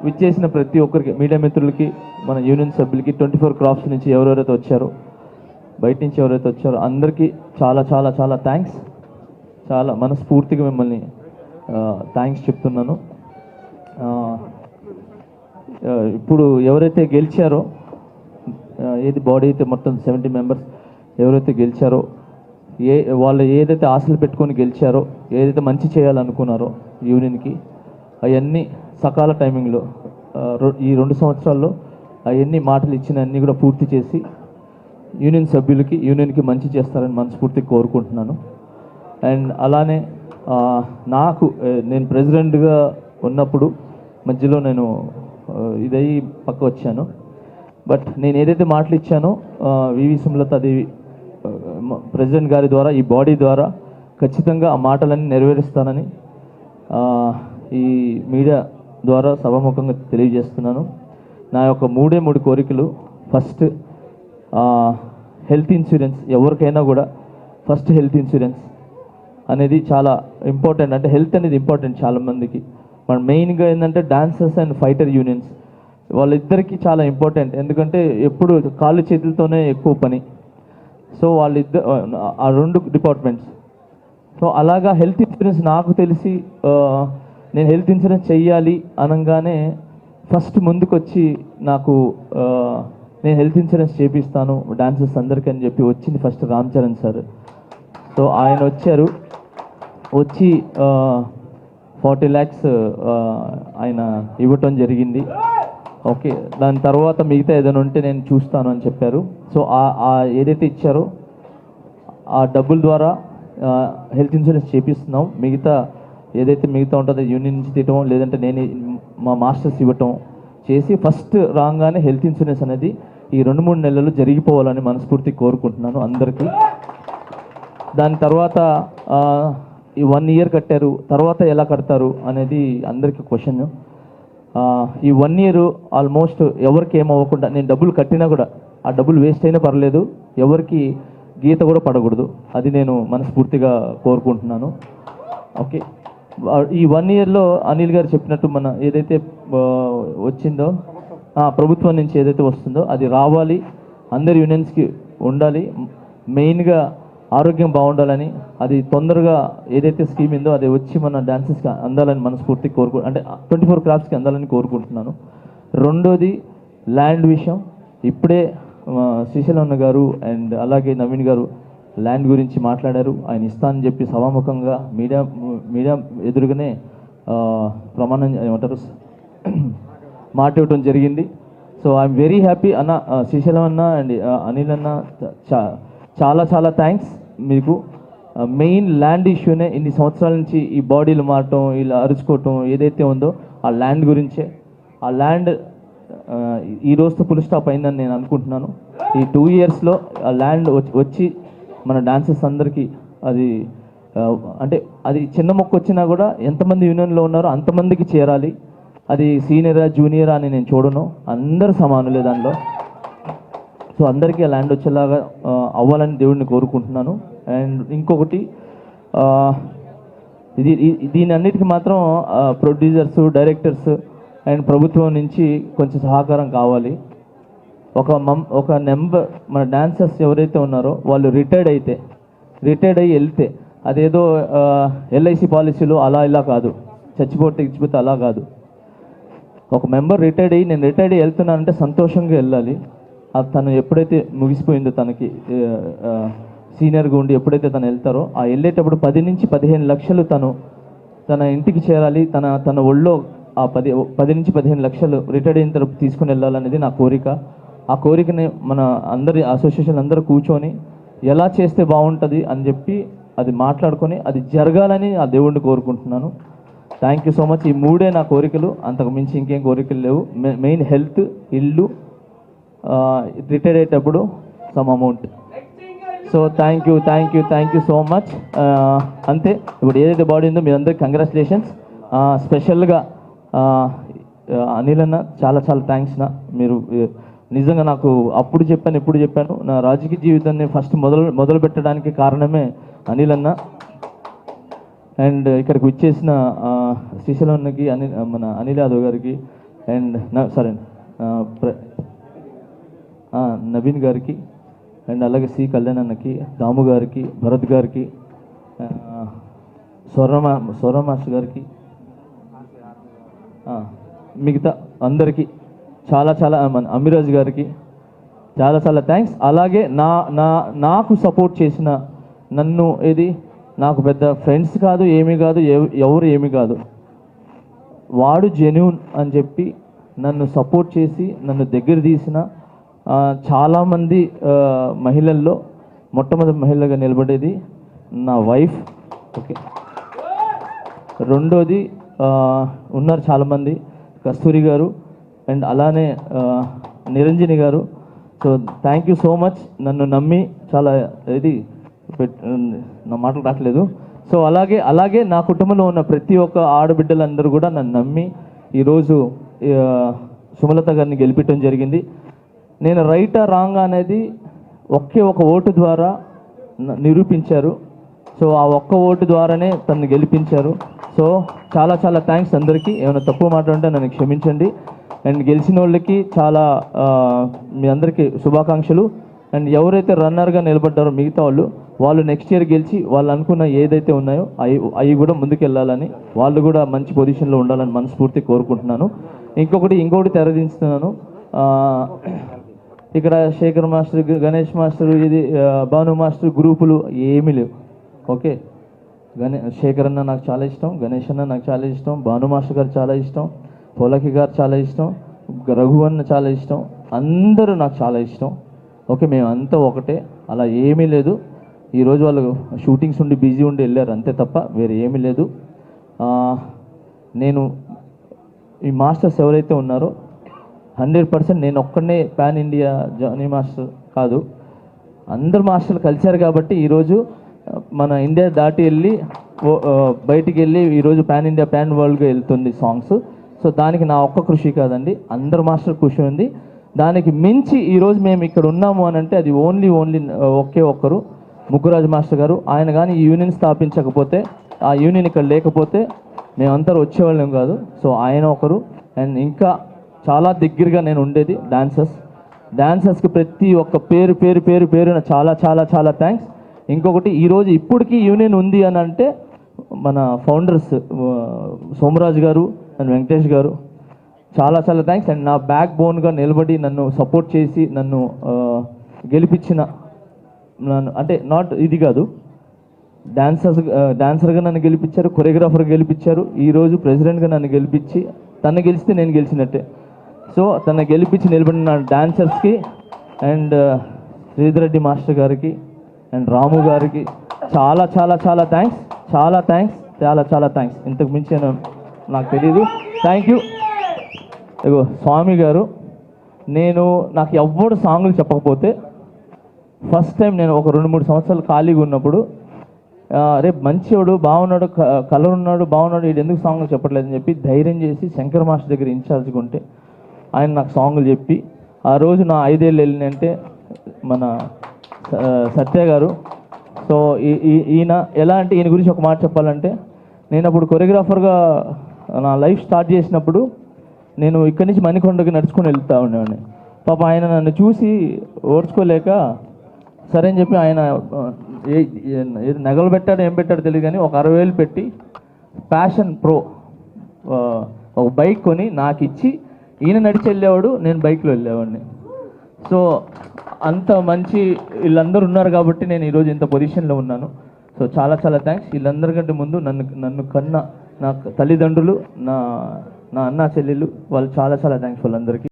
విచ్చేసిన ప్రతి ఒక్కరికి, మీడియా మిత్రులకి, మన యూనియన్ సభ్యులకి, 24 క్రాఫ్ట్స్ నుంచి ఎవరెవరైతే వచ్చారో, బయట నుంచి ఎవరైతే వచ్చారో అందరికీ చాలా చాలా చాలా థ్యాంక్స్. చాలా మనస్ఫూర్తిగా మిమ్మల్ని థ్యాంక్స్ చెప్తున్నాను. ఇప్పుడు ఎవరైతే గెలిచారో, ఏది బాడీ అయితే మొత్తం 70 మెంబర్స్ ఎవరైతే గెలిచారో, వాళ్ళు ఏదైతే ఆశలు పెట్టుకొని గెలిచారో, ఏదైతే మంచి చేయాలనుకున్నారో యూనియన్కి, అవన్నీ సకాల టైమింగ్లో ఈ 2 సంవత్సరాల్లో అవన్నీ మాటలు ఇచ్చిన అన్నీ కూడా పూర్తి చేసి యూనియన్ సభ్యులకి, యూనియన్కి మంచి చేస్తారని మనస్ఫూర్తిగా కోరుకుంటున్నాను. అండ్ అలానే నేను ప్రెసిడెంట్గా ఉన్నప్పుడు మధ్యలో నేను ఇదయ్యి పక్క వచ్చాను. బట్ నేను ఏదైతే మాటలు ఇచ్చానో వివి సుమలతాదేవి ప్రెసిడెంట్ గారి ద్వారా, ఈ బాడీ ద్వారా ఖచ్చితంగా ఆ మాటలన్నీ నెరవేరుస్తానని ఈ మీడియా ద్వారా సభాముఖంగా తెలియజేస్తున్నాను. నా యొక్క 3 కోరికలు. First, health insurance. ఎవరికైనా కూడా ఫస్ట్ హెల్త్ ఇన్సూరెన్స్ అనేది చాలా ఇంపార్టెంట్. అంటే హెల్త్ అనేది ఇంపార్టెంట్ చాలామందికి. మన మెయిన్గా ఏంటంటే డాన్సర్స్ అండ్ ఫైటర్ యూనియన్స్ వాళ్ళిద్దరికీ చాలా ఇంపార్టెంట్. ఎందుకంటే ఎప్పుడు కాళ్ళు చేతులతోనే ఎక్కువ పని. సో వాళ్ళిద్దరు ఆ 2 డిపార్ట్మెంట్స్. సో అలాగా హెల్త్ ఇన్సూరెన్స్ నాకు తెలిసి నేను హెల్త్ ఇన్సూరెన్స్ చెయ్యాలి అనగానే ఫస్ట్ ముందుకొచ్చి నాకు నేను హెల్త్ ఇన్సూరెన్స్ చేపిస్తాను డాన్సర్స్ అందరికీ అని చెప్పి వచ్చింది first Ram Charan sir. So ఆయన వచ్చి 40 lakhs ఆయన ఇవ్వటం జరిగింది. ఓకే, దాని తర్వాత మిగతా ఏదైనా ఉంటే నేను చూస్తాను అని చెప్పారు. సో ఏదైతే ఇచ్చారో ఆ డబ్బుల ద్వారా హెల్త్ ఇన్సూరెన్స్ చేపిస్తున్నాం. మిగతా ఉంటుందో యూనియన్ నుంచి తీయటం, లేదంటే నేను మా మాస్టర్స్ ఇవ్వటం చేసి ఫస్ట్ రాగానే హెల్త్ ఇన్సూరెన్స్ అనేది ఈ 2-3 నెలలు జరిగిపోవాలని మనస్ఫూర్తి కోరుకుంటున్నాను అందరికీ. దాని తర్వాత ఈ 1 year కట్టారు, తర్వాత ఎలా కడతారు అనేది అందరికీ క్వశ్చన్. ఈ 1 year ఆల్మోస్ట్ ఎవరికి ఏమవ్వకుండా, నేను డబ్బులు కట్టినా కూడా ఆ డబ్బులు వేస్ట్ అయినా పర్లేదు, ఎవరికి గీత కూడా పడకూడదు. అది నేను మనస్ఫూర్తిగా కోరుకుంటున్నాను. ఓకే, ఈ 1 yearలో అనిల్ గారు చెప్పినట్టు మన ఏదైతే వచ్చిందో ప్రభుత్వం నుంచి ఏదైతే వస్తుందో అది రావాలి, అందరి యూనియన్స్కి ఉండాలి. మెయిన్గా ఆరోగ్యం బాగుండాలని, అది తొందరగా ఏదైతే స్కీమ్ ఉందో అది వచ్చి మన డాన్సెస్కి అందాలని మనస్ఫూర్తి అంటే 24 క్రాఫ్ట్స్కి అందాలని కోరుకుంటున్నాను. రెండోది ల్యాండ్ విషయం. ఇప్పుడే శ్రీశైలం గారు అండ్ అలాగే నవీన్ గారు ల్యాండ్ గురించి మాట్లాడారు. ఆయన ఇస్తానని చెప్పి సభాముఖంగా మీడియా ఎదురుగానే ప్రమాణం ఏమంటారు మాట ఇవ్వటం జరిగింది. సో ఐఎమ్ వెరీ హ్యాపీ అన్న, శ్రీశైలం అన్న అండ్ అనిల్ అన్న, చాలా చాలా థ్యాంక్స్ మీకు. మెయిన్ ల్యాండ్ ఇష్యూనే ఇన్ని సంవత్సరాల నుంచి ఈ బాడీలు మారటం, ఇలా అరుచుకోవటం ఏదైతే ఉందో ఆ ల్యాండ్ గురించే. ఆ ల్యాండ్ ఈ రోజుతో ఫుల్ స్టాప్ అయిందని నేను అనుకుంటున్నాను. ఈ 2 yearsలో ఆ ల్యాండ్ వచ్చి మన డాన్సర్స్ అందరికీ అంటే అది చిన్న మొక్క వచ్చినా కూడా ఎంతమంది యూనియన్లో ఉన్నారో అంతమందికి చేరాలి. అది సీనియరా జూనియరా అని నేను చూడను, అందరు సమానులే దానిలో. సో అందరికీ ఆ ల్యాండ్ వచ్చేలాగా అవ్వాలని దేవుడిని కోరుకుంటున్నాను. అండ్ ఇంకొకటి, దీని అన్నిటికీ మాత్రం ప్రొడ్యూసర్స్, డైరెక్టర్స్ అండ్ ప్రభుత్వం నుంచి కొంచెం సహకారం కావాలి. ఒక నెంబర్ మన డాన్సర్స్ ఎవరైతే ఉన్నారో వాళ్ళు రిటైర్డ్ అయ్యి వెళ్తే అదేదో LIC పాలసీలు అలా ఇలా కాదు, చచ్చిపోతే అలా కాదు. ఒక మెంబర్ నేను రిటైర్డ్ అయ్యి వెళ్తున్నానంటే సంతోషంగా వెళ్ళాలి. అది తను ఎప్పుడైతే ముగిసిపోయిందో, తనకి సీనియర్గా ఉండి ఎప్పుడైతే తను వెళ్తారో ఆ వెళ్ళేటప్పుడు 10 నుంచి 15 లక్షలు తన ఇంటికి చేరాలి. తన ఒళ్ళో ఆ 10 నుంచి 15 లక్షలు రిటైర్డ్ అయిన తర్వాత తీసుకుని వెళ్ళాలనేది నా కోరిక. ఆ కోరికని మన అందరి అసోసియేషన్ అందరూ కూర్చొని ఎలా చేస్తే బాగుంటుంది అని చెప్పి అది మాట్లాడుకొని అది జరగాలని ఆ దేవుడిని కోరుకుంటున్నాను. Thank you so much. ఈ 3 నా కోరికలు, అంతకు మించి ఇంకేం కోరికలు లేవు. మెయిన్ హెల్త్, ఇల్లు, రిటైర్డ్ అయ్యేటప్పుడు some amount. So thank you so much. అంతే. ఇప్పుడు ఏదైతే బాడీ ఉందో మీరందరికీ కంగ్రాచులేషన్స్. స్పెషల్గా అనిల్ అన్న చాలా చాలా థ్యాంక్స్ నా. మీరు నిజంగా నాకు అప్పుడు చెప్పాను, ఇప్పుడు చెప్పాను, నా రాజకీయ జీవితాన్ని ఫస్ట్ మొదలు పెట్టడానికి కారణమే అనిల్ అన్న. అండ్ ఇక్కడికి వచ్చేసిన శ్రీశైలం అన్నకి, మన అనిల్ యాదవ్ గారికి అండ్ సారీ నవీన్ గారికి అండ్ అలాగే సి కళ్యాణ్ అన్నకి, దాము గారికి, భరత్ గారికి, స్వర్ణ మాస్టర్ గారికి, మిగతా అందరికీ చాలా చాలా అమిరాజ్ గారికి చాలా చాలా థ్యాంక్స్. అలాగే నాకు సపోర్ట్ చేసిన నన్ను నాకు పెద్ద ఫ్రెండ్స్ కాదు, ఏమీ కాదు, ఎవరు ఏమీ కాదు, వాడు జెన్యూన్ అని చెప్పి నన్ను సపోర్ట్ చేసి నన్ను దగ్గర తీసిన చాలామంది మహిళల్లో మొట్టమొదటి మహిళగా నిలబడేది నా వైఫ్. ఓకే, రెండోది ఉన్నారు చాలామంది, కస్తూరి గారు అండ్ అలానే నిరంజని గారు. So thank you so much, నన్ను నమ్మి చాలా నా మాటలు రావట్లేదు. సో అలాగే నా కుటుంబంలో ఉన్న ప్రతి ఒక్క ఆడబిడ్డలందరూ కూడా నన్ను నమ్మి ఈరోజు సుమలత గారిని గెలిపించడం జరిగింది. నేను రైటా రాంగ్ అనేది ఒకే ఒక ఓటు ద్వారా నిరూపించారు. సో ఆ ఒక్క ఓటు ద్వారానే తను గెలిపించారు. సో చాలా చాలా థ్యాంక్స్ అందరికీ. ఏమైనా తప్పు మాట్లాడుంటే నన్ను క్షమించండి. అండ్ గెలిచిన వాళ్ళకి చాలా మీ అందరికీ శుభాకాంక్షలు. అండ్ ఎవరైతే రన్నర్గా నిలబడ్డారో మిగతా వాళ్ళు నెక్స్ట్ ఇయర్ గెలిచి వాళ్ళు అనుకున్న ఏదైతే ఉన్నాయో అవి కూడా ముందుకెళ్ళాలని, వాళ్ళు కూడా మంచి పొజిషన్లో ఉండాలని మనస్ఫూర్తి కోరుకుంటున్నాను. ఇంకొకటి తెరదించుతున్నాను. ఇక్కడ Shekhar master, Ganesh master, Bhanu master గ్రూపులు ఏమీ లేవు. ఓకే, శేఖర్ అన్న నాకు చాలా ఇష్టం, గణేష్ అన్న నాకు చాలా ఇష్టం, భాను మాస్టర్ గారు చాలా ఇష్టం, పోలకి గారు చాలా ఇష్టం, రఘు అన్న చాలా ఇష్టం, అందరూ నాకు చాలా ఇష్టం. ఓకే, మేమంతా ఒకటే, అలా ఏమీ లేదు. ఈరోజు వాళ్ళు షూటింగ్స్ ఉండి బిజీ ఉండి వెళ్ళారు అంతే తప్ప వేరే ఏమీ లేదు. నేను ఈ మాస్టర్స్ ఎవరైతే ఉన్నారో 100% నేను ఒక్కడనే పాన్ ఇండియా జానీ మాస్టర్ కాదు, అందరు మాస్టర్లు కలిశారు కాబట్టి ఈరోజు మన ఇండియా దాటి వెళ్ళి బయటికి వెళ్ళి ఈరోజు పాన్ ఇండియా పాన్ వరల్డ్గా వెళ్తుంది సాంగ్స్. సో దానికి నా ఒక్క కృషి కాదండి, అందరు మాస్టర్ కృషి ఉంది. దానికి మించి ఈరోజు మేము ఇక్కడ ఉన్నాము అని అంటే అది ఓన్లీ ఒకే ఒక్కరు, ముగ్గురాజు మాస్టర్ గారు. ఆయన కానీ ఈ యూనియన్ స్థాపించకపోతే, ఆ యూనియన్ ఇక్కడ లేకపోతే మేమందరూ వచ్చేవాళ్ళం కాదు. సో ఆయన ఒకరు. అండ్ ఇంకా చాలా దగ్గరగా నేను ఉండేది డాన్సర్స్కి ప్రతి ఒక్క పేరున చాలా చాలా చాలా థ్యాంక్స్. ఇంకొకటి, ఈరోజు ఇప్పటికీ యూనియన్ ఉంది అని అంటే మన ఫౌండర్స్ సోమరాజు గారు అండ్ వెంకటేష్ గారు, చాలా చాలా థ్యాంక్స్. అండ్ నా బ్యాక్ బోన్గా నిలబడి నన్ను సపోర్ట్ చేసి నన్ను గెలిపించిన, అంటే నాట్ ఇది కాదు, డాన్సర్గా నన్ను గెలిపించారు, కొరియోగ్రాఫర్గా గెలిపించారు, ఈరోజు ప్రెసిడెంట్గా నన్ను గెలిపించి, తను గెలిస్తే నేను గెలిచినట్టే. సో తను గెలిపించి నిలబడిన డాన్సర్స్కి అండ్ శ్రీధర్ రెడ్డి మాస్టర్ గారికి అండ్ రాము గారికి చాలా చాలా చాలా థ్యాంక్స్, చాలా థ్యాంక్స్. ఇంతకు మించి నాకు తెలీదు. Thank you. ఇగో స్వామి గారు, నాకు ఎవ్వడు సాంగులు చెప్పకపోతే ఫస్ట్ టైం నేను ఒక 2-3 సంవత్సరాలు ఖాళీగా ఉన్నప్పుడు రేపు మంచివాడు బాగున్నాడు, కలర్ ఉన్నాడు, బాగున్నాడు, వీడు ఎందుకు సాంగులు చెప్పట్లేదని చెప్పి ధైర్యం చేసి శంకర్ మాస్టర్ దగ్గర ఇన్ఛార్జ్గా ఉంటే ఆయన నాకు సాంగులు చెప్పి ఆ రోజు నా 5 ఏళ్ళు వెళ్ళినంటే మన సత్య గారు. సో ఈయన ఎలా అంటే, ఈయన గురించి ఒక మాట చెప్పాలంటే, నేను అప్పుడు కొరియోగ్రాఫర్గా నా లైఫ్ స్టార్ట్ చేసినప్పుడు నేను ఇక్కడి నుంచి మణికొండకి నడుచుకొని వెళ్తూ ఉండేవాడిని. పాప ఆయన నన్ను చూసి ఓర్చుకోలేక సరే అని చెప్పి ఆయన నగలు పెట్టాడో ఏం పెట్టాడో తెలియదు కానీ ఒక 60,000 పెట్టి ప్యాషన్ ప్రో ఒక బైక్ కొని నాకు ఇచ్చి, ఈయన నడిచి వెళ్ళేవాడు, నేను బైక్లో వెళ్ళేవాడిని. సో అంత మంచి వీళ్ళందరూ ఉన్నారు కాబట్టి నేను ఈరోజు ఇంత పొజిషన్లో ఉన్నాను. సో చాలా చాలా థ్యాంక్స్. వీళ్ళందరికంటే ముందు నన్ను కన్న నా తల్లిదండ్రులు, నా అన్న చెల్లెళ్ళు, వాళ్ళు చాలా చాలా థ్యాంక్స్ వాళ్ళందరికీ.